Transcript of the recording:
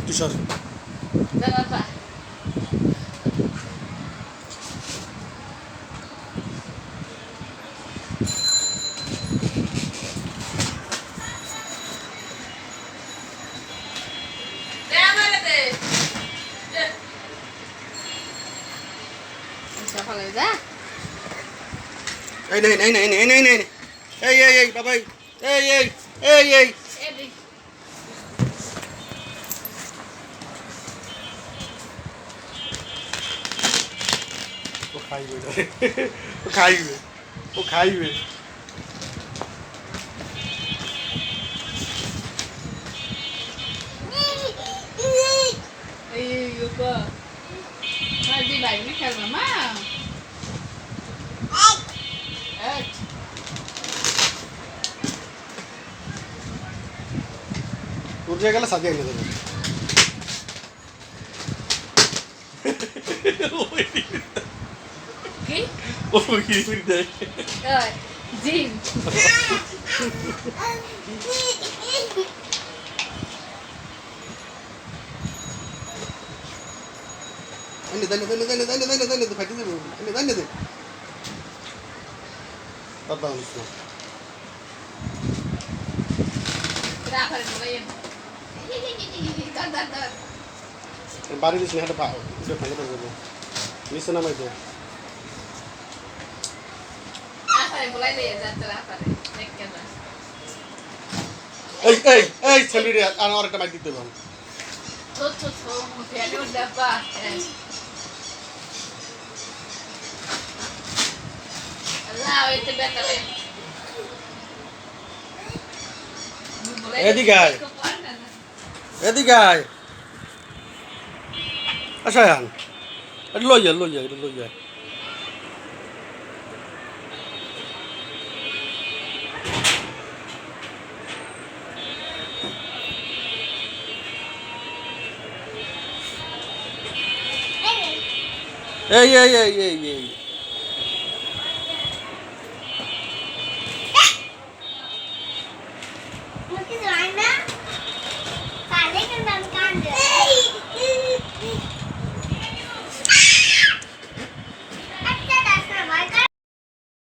তুই সর বাবা সকালে যা এই নেই এই বাবা এই ও খাইবে ও খাইবে এই ওপা আর দি ভাই নে খেলবা মা তোর জায়গা গেলে সাজিয়ে এনে দেবে কি ও কি দেয় জিম দাঁড়িয়ে ফাটি দেবে দাঁড়িয়ে দে দাদা রাখার বলে দাদা বাড়ি দিস না হাতে ফেলে পড়ে যাবো নিচে নামাই দে রাখার বলে নিয়ে যাচ্ছে রাখার দেখে না এই ছেলে রে আর একটা মাইক দিতে পারবো তো ফেলে ডাবা আল্লাহ এতে বেটারে এদিকে আয় আচ্ছা এটা লই যা এই